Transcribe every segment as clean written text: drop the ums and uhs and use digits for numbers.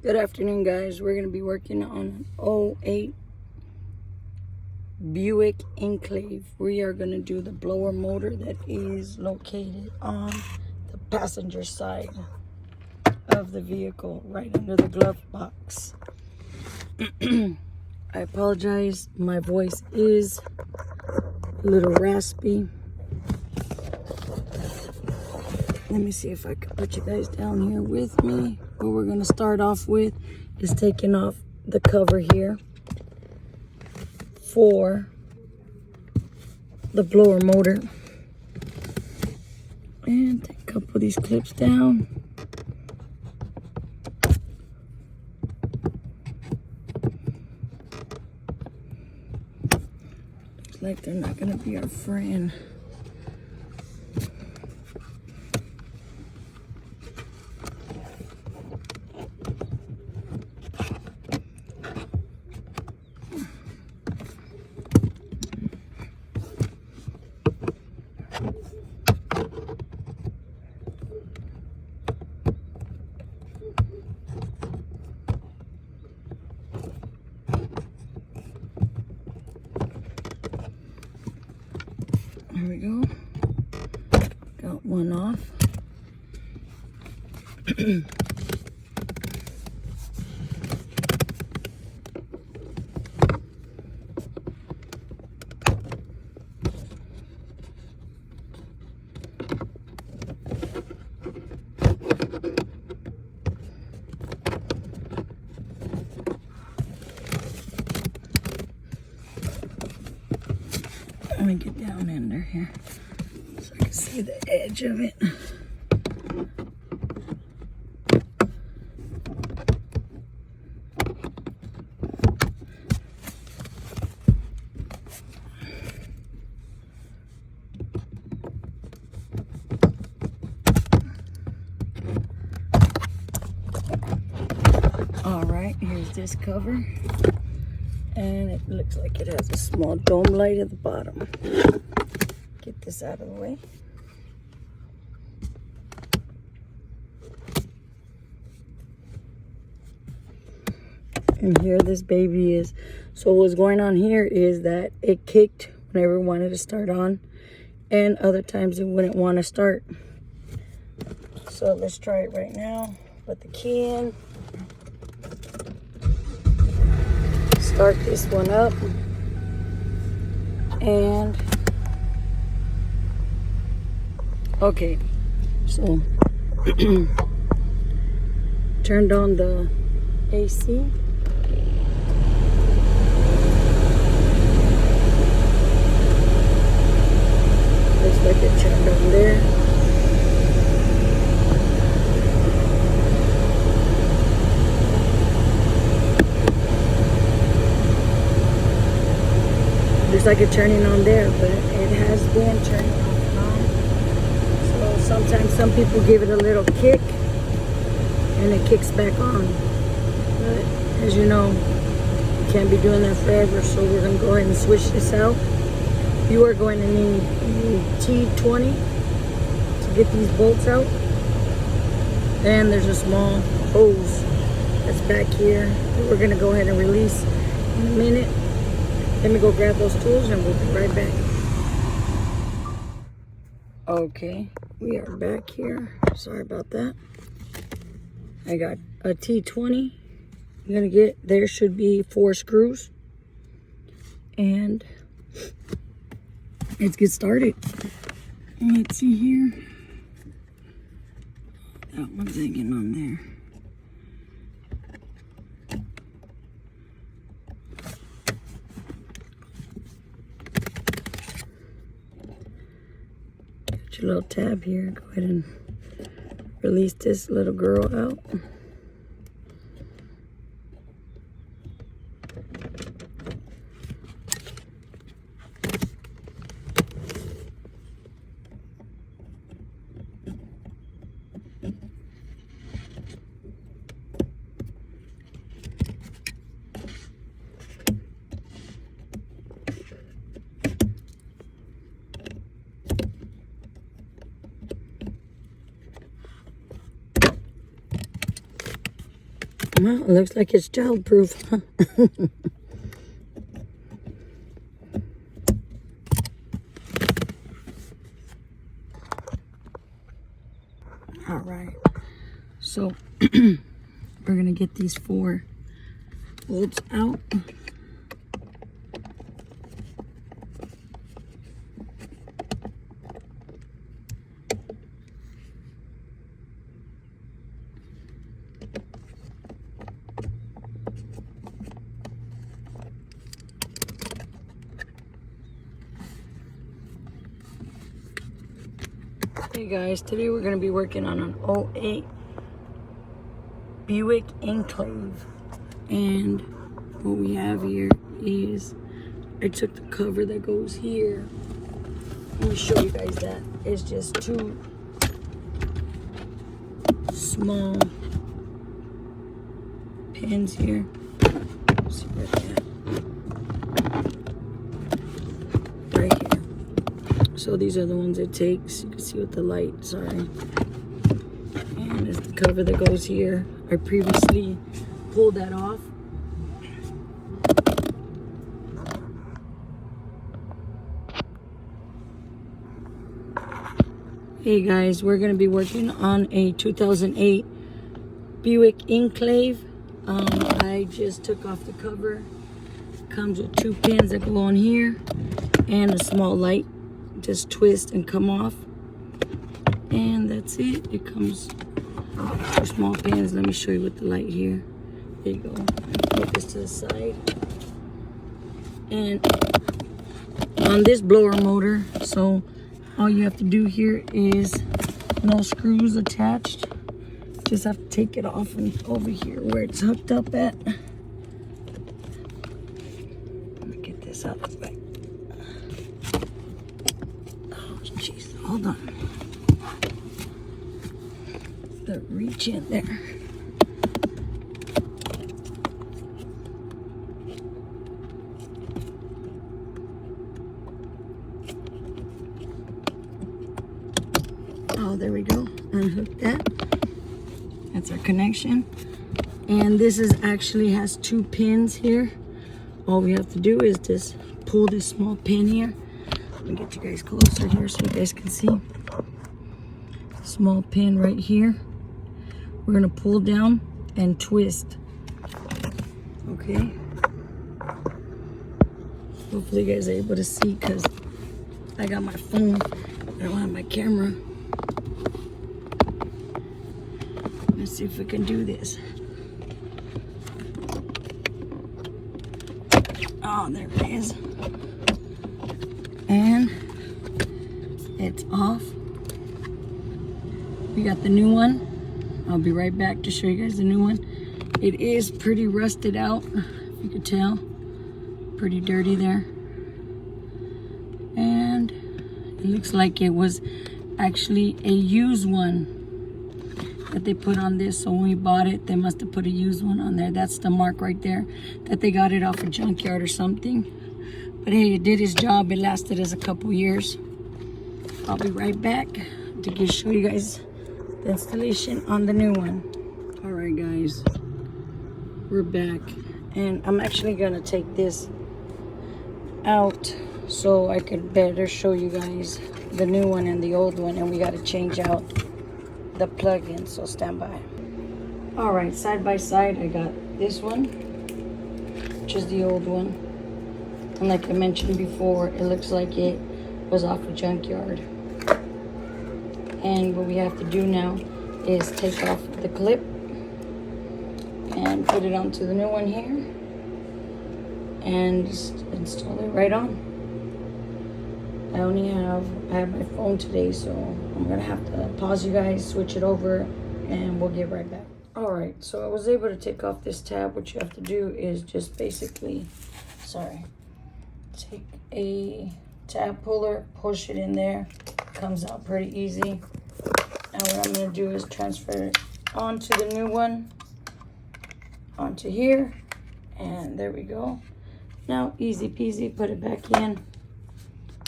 Good afternoon, guys. We're going to be working on an '08 Buick Enclave. We are going to do the blower motor that is located on the passenger side of the vehicle, right under the glove box. I apologize. My voice is a little raspy. Let me see if I can put you guys down here with me. What we're going to start off with is taking off the cover here for the blower motor. And take a couple of these clips down. Looks like they're not going to be our friend. There we go. Got one off. Let me get down under here so I can see the edge of it. All right, here's this cover. And it looks like it has a small dome light at the bottom. Get this out of the way. And here this baby is. So what's going on here is that it kicked whenever it wanted to start on, and other times it wouldn't want to start. So let's try it right now. Put the key in. Start this one up, and okay, so turned on the AC. Looks like it turned on there. Looks like it's turning on there, but it has been turning off and on. So sometimes some people give it a little kick and it kicks back on. But as you know, you can't be doing that forever, so we're going to go ahead and switch this out. You are going to need T20 to get these bolts out. And there's a small hose that's back here that we're going to go ahead and release in a minute. Let me go grab those tools and we'll be right back. Okay, we are back here. Sorry about that. I got a T20. You're gonna get, there should be 4 screws. And let's get started. Let's see here. That one's hanging on there. Your little tab here. Go ahead and release this little girl out. Well, it looks like it's childproof. All right. So we're going to get these 4 bolts out. Hey guys, today we're going to be working on an 08 Buick Enclave. And what we have here is, I took the cover that goes here. Let me show you guys that. It's just 2 small pins here. Let's see where they're at. Right here. So these are the ones it takes. You can see with the light, sorry. And it's the cover that goes here. I previously pulled that off. Hey guys, we're going to be working on a 2008 Buick Enclave. I just took off the cover. Comes with 2 pins that go on here and a small light. Just twist and come off, and that's it. It comes 2 small pins. Let me show you with the light here. There you go. Put this to the side. And on this blower motor, so all you have to do here is no screws attached. Just have to take it off and over here where it's hooked up at. Let me get this out of the way. Jeez, hold on. The reach in there. Oh, there we go. Unhook that. That's our connection. And this is actually has 2 pins here. All we have to do is just pull this small pin here. Let me get you guys closer here so you guys can see. Small pin right here. We're going to pull down and twist. Okay. Hopefully you guys are able to see because I got my phone. I don't have my camera. Let's see if we can do this. Oh, there it is. And it's off. We got the new one. I'll be right back to show you guys the new one. It is pretty rusted out, if you could tell. Pretty dirty there. And it looks like it was actually a used one that they put on this. So when we bought it, they must have put a used one on there. That's the mark right there, that they got it off a junkyard or something. But hey, it did its job. It lasted us a couple years. I'll be right back to show you guys the installation on the new one. All right, guys, we're back. And I'm actually gonna take this out so I could better show you guys the new one and the old one. And we gotta change out the plug-in, so stand by. All right, side by side, I got this one, which is the old one. And like I mentioned before, it looks like it was off a junkyard. And what we have to do now is take off the clip and put it onto the new one here and just install it right on. I have my phone today, so I'm gonna have to pause you guys, switch it over, and we'll get right back. All right, so I was able to take off this tab. What you have to do is just basically, take a tab puller, push it in there. Comes out pretty easy. Now what I'm gonna do is transfer it onto the new one, onto here, and there we go. Now easy peasy, put it back in.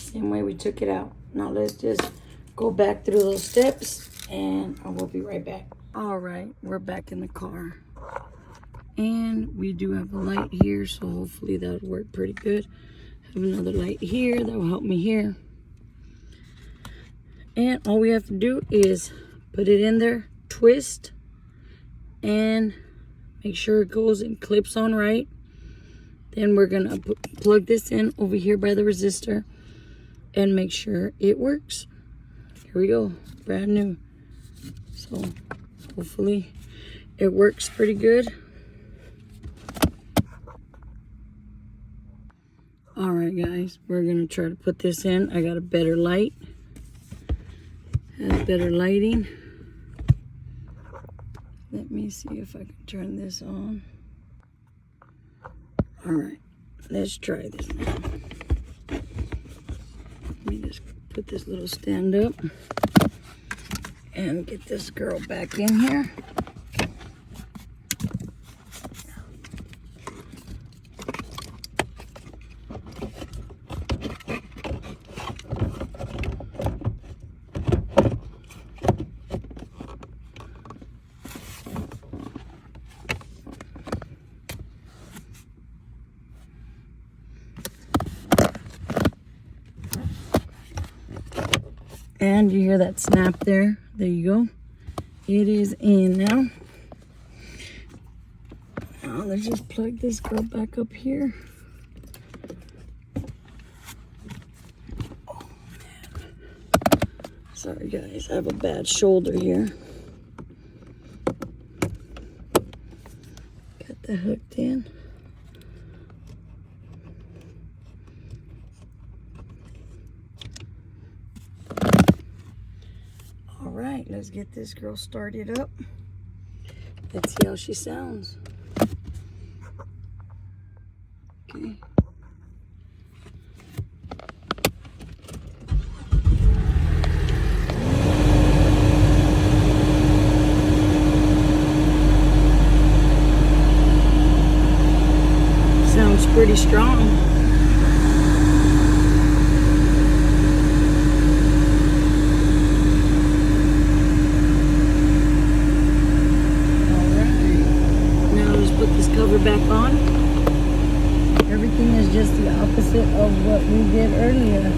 Same way we took it out. Now let's just go back through those steps and I will be right back. All right, we're back in the car. And we do have a light here, so hopefully that'll work pretty good. Have another light here that will help me here. And all we have to do is put it in there, twist, and make sure it goes and clips on right. Then we're gonna plug this in over here by the resistor and make sure it works. Here we go, brand new. So hopefully it works pretty good. All right, guys, we're gonna try to put this in. I got a better light. Has better lighting. Let me see if I can turn this on. All right, let's try this now. Let me just put this little stand up and get this girl back in here. And you hear that snap there? There you go. It is in now. Now let's just plug this girl back up here. Oh man. Sorry guys, I have a bad shoulder here. Got that hooked in. All right, let's get this girl started up. Let's see how she sounds. Okay. Sounds pretty strong. Cover back on. Everything is just the opposite of what we did earlier.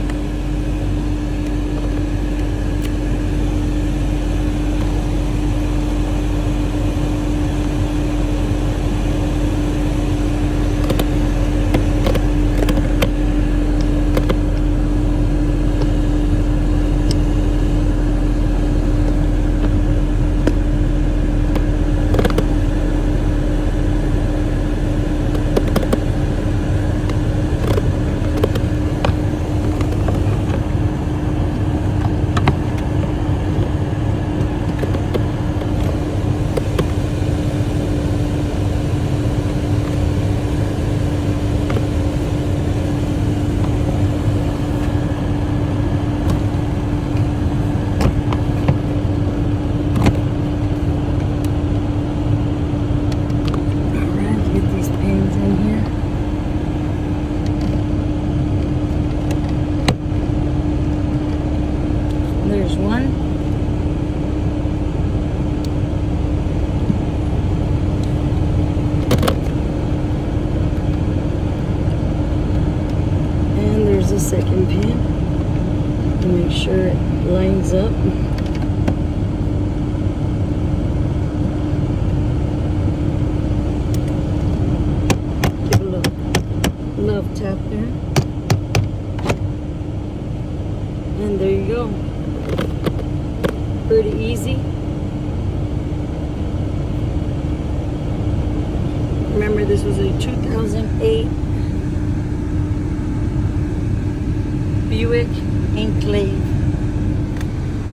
There's one. And there's a second pin. Make sure it lines up. Give a little love tap there. And there you go. Pretty easy. Remember, this was a 2008 Buick Enclave.